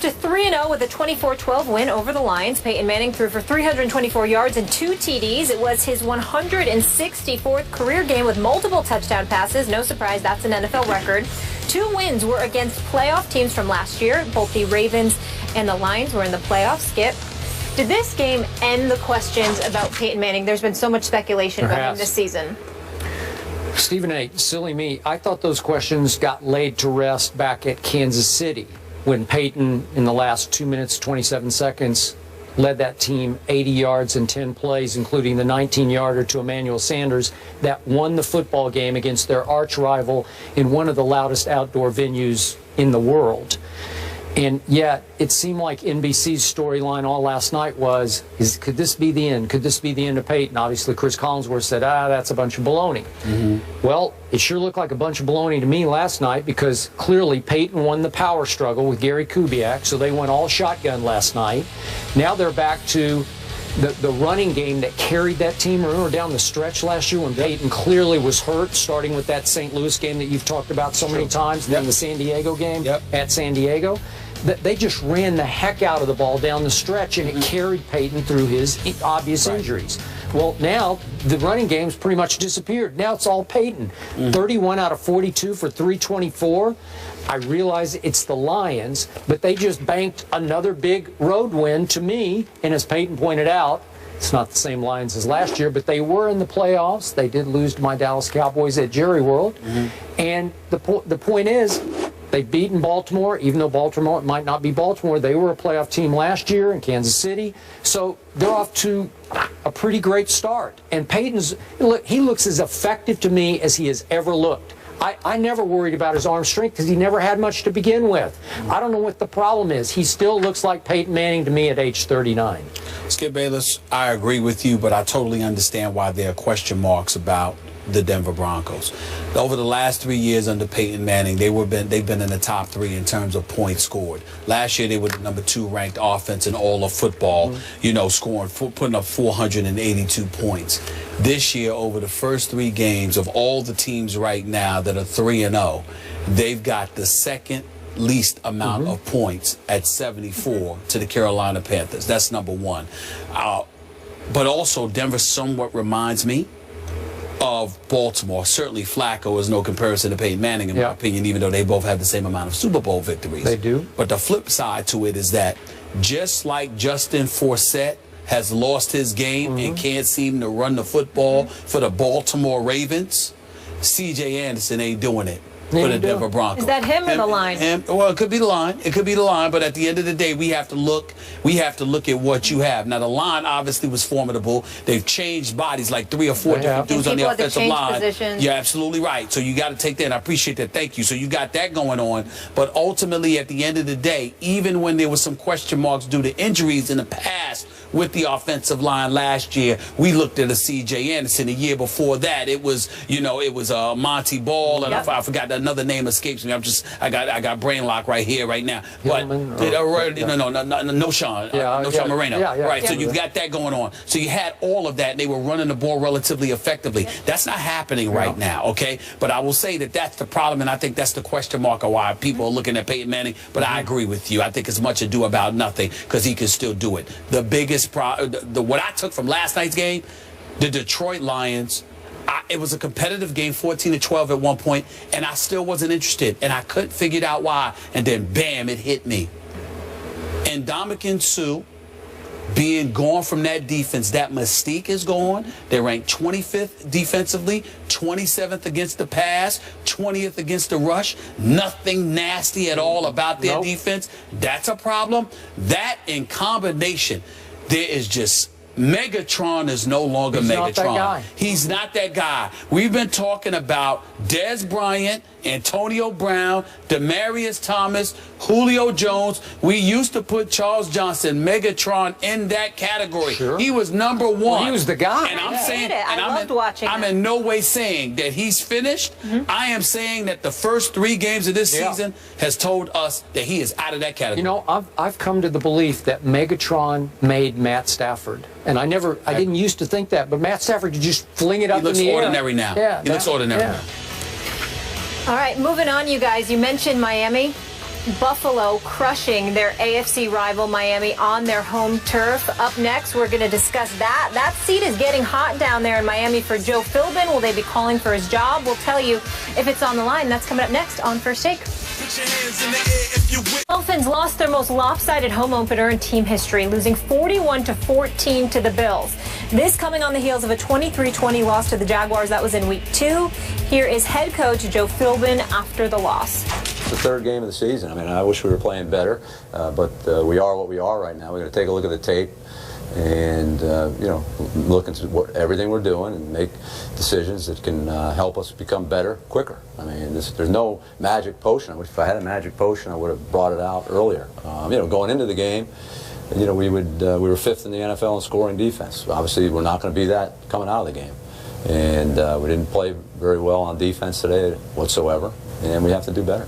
to 3-0 with a 24-12 win over the Lions. Peyton Manning threw for 324 yards and 2 TDs. It was his 164th career game with multiple touchdown passes. No surprise, that's an NFL record. 2 wins were against playoff teams from last year. Both the Ravens and the Lions were in the playoffs. Skip, did this game end the questions about Peyton Manning? There's been so much speculation about him this season. Stephen A., silly me, I thought those questions got laid to rest back at Kansas City when Peyton, in the last 2 minutes, 27 seconds, led that team 80 yards in 10 plays, including the 19-yarder to Emmanuel Sanders that won the football game against their arch rival in one of the loudest outdoor venues in the world. And yet, it seemed like NBC's storyline all last night was, could this be the end? Could this be the end of Peyton? Obviously, Chris Collinsworth said, that's a bunch of baloney. Well, it sure looked like a bunch of baloney to me last night because clearly Peyton won the power struggle with Gary Kubiak, so they went all shotgun last night. Now they're back to the running game that carried that team. Remember down the stretch last year when Peyton clearly was hurt, starting with that St. Louis game that you've talked about so many times, then the San Diego game at San Diego. They just ran the heck out of the ball down the stretch, and it carried Peyton through his obvious injuries. Well, now the running game's pretty much disappeared. Now it's all Peyton. 31 out of 42 for 324. I realize it's the Lions, but they just banked another big road win to me. And as Peyton pointed out, it's not the same Lions as last year, but they were in the playoffs. They did lose to my Dallas Cowboys at Jerry World. And the point is, they've beaten Baltimore, even though Baltimore might not be Baltimore. They were a playoff team last year in Kansas City. So they're off to a pretty great start. And Peyton's, look, he looks as effective to me as he has ever looked. I never worried about his arm strength because he never had much to begin with. I don't know what the problem is. He still looks like Peyton Manning to me at age 39. Skip Bayless, I agree with you, but I totally understand why there are question marks about the Denver Broncos. Over the last 3 years under Peyton Manning, they've been in the top 3 in terms of points scored. Last year, they were the #2 ranked offense in all of football, you know, putting up 482 points. This year, over the first 3 games of all the teams right now that are 3-0, they've got the second least amount of points at 74 to the Carolina Panthers. That's number 1. But also, Denver somewhat reminds me of Baltimore. Certainly Flacco is no comparison to Peyton Manning in my opinion, even though they both have the same amount of Super Bowl victories. They do. But the flip side to it is that just like Justin Forsett has lost his game and can't seem to run the football for the Baltimore Ravens, C.J. Anderson ain't doing it for the Denver Broncos. Is that him or the line? Well, it could be the line. It could be the line. But at the end of the day, we have to look. We have to look at what you have. Now, the line obviously was formidable. They've changed bodies like 3 or 4 different dudes on the offensive line. Positions. You're absolutely right. So you got to take that. And I appreciate that. Thank you. So you got that going on. But ultimately, at the end of the day, even when there was some question marks due to injuries in the past with the offensive line last year, we looked at a C.J. Anderson. The year before that, it was, you know, it was Monty Ball, and I forgot that another name escapes me. I got brain lock right here, right now. But no Sean Moreno. Right. So you've got that going on. So you had all of that, and they were running the ball relatively effectively. That's not happening right now. Okay. But I will say that that's the problem, and I think that's the question mark of why people are looking at Peyton Manning. But I agree with you. I think it's much ado about nothing because he can still do it. The biggest what I took from last night's game, the Detroit Lions. It was a competitive game, 14-12 at one point, and I still wasn't interested, and I couldn't figure out why. And then, bam, it hit me. And Ndamukong Suh being gone from that defense, that mystique is gone. They ranked 25th defensively, 27th against the pass, 20th against the rush. Nothing nasty at all about their defense. That's a problem. That in combination, there is just Megatron is no longer Megatron. Not that guy. He's not that guy. We've been talking about Dez Bryant, Antonio Brown, Demaryius Thomas, Julio Jones. We used to put Charles Johnson, Megatron, in that category. Sure. He was number 1. Well, he was the guy. And I'm saying, I loved watching I'm him. in no way saying that he's finished. I am saying that the first 3 games of this season has told us that he is out of that category. You know, I've come to the belief that Megatron made Matt Stafford. And I didn't used to think that, but Matt Stafford could just fling it up in the air. He looks ordinary now. Yeah, he looks ordinary now. All right, moving on, you guys. You mentioned Miami. Buffalo crushing their AFC rival Miami on their home turf. Up next, we're going to discuss that. That seat is getting hot down there in Miami for Joe Philbin. Will they be calling for his job? We'll tell you if it's on the line. That's coming up next on First Take. Dolphins lost their most lopsided home opener in team history, losing 41-14 to the Bills. This coming on the heels of a 23-20 loss to the Jaguars. That was in Week 2. Here is head coach Joe Philbin after the loss. The third game of the season. I mean, I wish we were playing better, but we are what we are right now. We're going to take a look at the tape and, you know, look into everything we're doing and make decisions that can help us become better quicker. I mean, there's no magic potion. I wish if I had a magic potion, I would have brought it out earlier. You know, going into the game, you know, we were fifth in the NFL in scoring defense. Obviously, we're not going to be that coming out of the game. And we didn't play very well on defense today whatsoever, and we have to do better.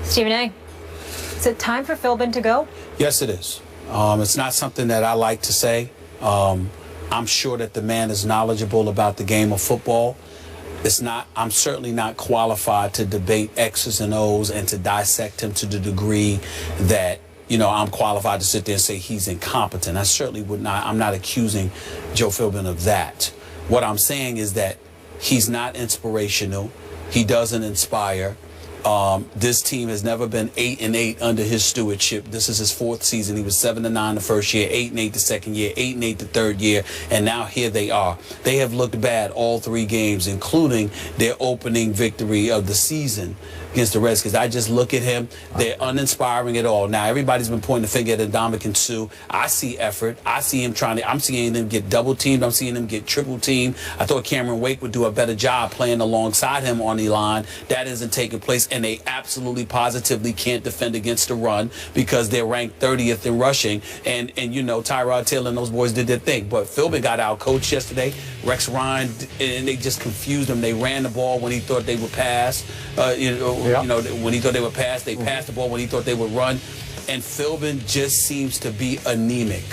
Stephen A., is it time for Philbin to go? Yes, it is. It's not something that I like to say. I'm sure that the man is knowledgeable about the game of football. I'm certainly not qualified to debate X's and O's and to dissect him to the degree that, you know, I'm qualified to sit there and say he's incompetent. I certainly would not. I'm not accusing Joe Philbin of that. What I'm saying is that he's not inspirational. He doesn't inspire. This team has never been 8-8 under his stewardship. This is his fourth season. He was 7-9 the first year, 8-8 the second year, 8-8 the third year, and now here they are. They have looked bad all 3 games, including their opening victory of the season against the Redskins. I just look at him. They're uninspiring at all. Now, everybody's been pointing the finger at Ndamukong Suh. I see effort. I see him I'm seeing them get double-teamed. I'm seeing them get triple-teamed. I thought Cameron Wake would do a better job playing alongside him on the line. That isn't taking place, and they absolutely positively can't defend against the run because they're ranked 30th in rushing. And you know, Tyrod Taylor and those boys did their thing. But Philbin got out-coached yesterday. Rex Ryan, and they just confused him. They ran the ball when he thought they would pass. You know, when he thought they would pass, they passed the ball when he thought they would run. And Philbin just seems to be anemic,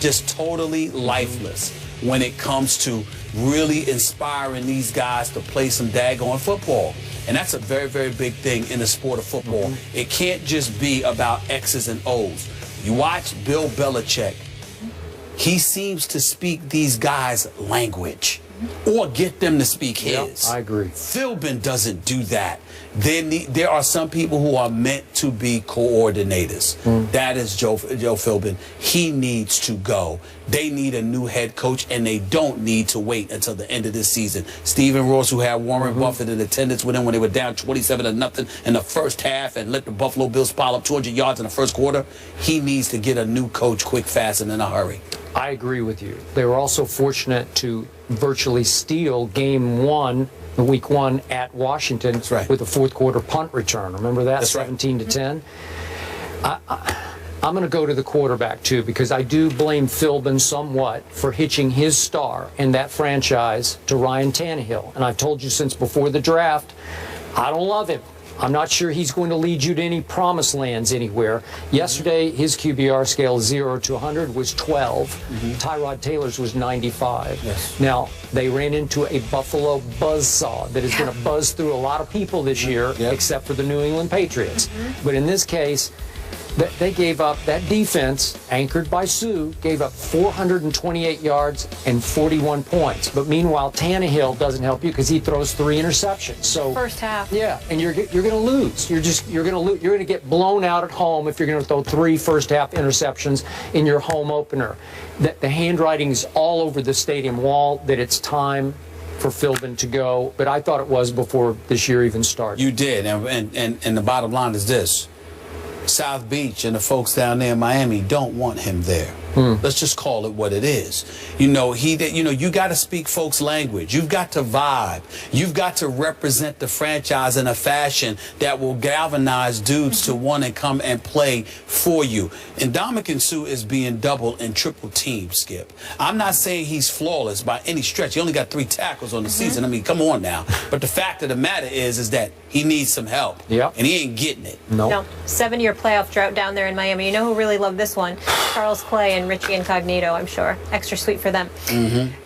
just totally lifeless when it comes to really inspiring these guys to play some daggone football. And that's a very, very big thing in the sport of football. It can't just be about X's and O's. You watch Bill Belichick, he seems to speak these guys' language or get them to speak his. I agree. Philbin doesn't do that. There are some people who are meant to be coordinators. That is Joe Philbin. He needs to go. They need a new head coach, and they don't need to wait until the end of this season. Stephen Ross, who had Warren Buffett in attendance with him when they were down 27-0 in the first half and let the Buffalo Bills pile up 200 yards in the first quarter, he needs to get a new coach quick, fast, and in a hurry. I agree with you. They were also fortunate to virtually steal game 1, week 1 at Washington. That's right. With a fourth quarter punt return. Remember that? That's 17-10. I'm going to go to the quarterback too, because I do blame Philbin somewhat for hitching his star in that franchise to Ryan Tannehill. And I've told you since before the draft, I don't love him. I'm not sure he's going to lead you to any promised lands anywhere. Yesterday, his QBR scale 0 to 100 was 12. Tyrod Taylor's was 95. Yes. Now, they ran into a Buffalo buzzsaw that is going to buzz through a lot of people this year, except for the New England Patriots. But in this case, they gave up, that defense, anchored by Sue, gave up 428 yards and 41 points. But meanwhile, Tannehill doesn't help you because he throws 3 interceptions. So first half. Yeah, and you're going to lose. You're going to get blown out at home if you're going to throw 3 first half interceptions in your home opener. The handwriting's all over the stadium wall that it's time for Philbin to go. But I thought it was before this year even started. You did, and the bottom line is this. South Beach and the folks down there in Miami don't want him there. Let's just call it what it is. You know, you got to speak folks' language. You've got to vibe. You've got to represent the franchise in a fashion that will galvanize dudes to want to come and play for you. And Ndamukong Suh is being double and triple teamed, Skip. I'm not saying he's flawless by any stretch. He only got 3 tackles on the season. I mean, come on now. But the fact of the matter is that he needs some help. Yep. And he ain't getting it. No. 7-year playoff drought down there in Miami. You know who really loved this one? Charles Clay and Richie Incognito, I'm sure. Extra sweet for them.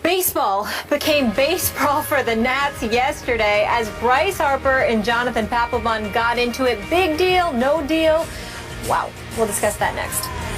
Baseball became baseball for the Nats yesterday as Bryce Harper and Jonathan Papelbon got into it. Big deal, no deal. Wow. We'll discuss that next.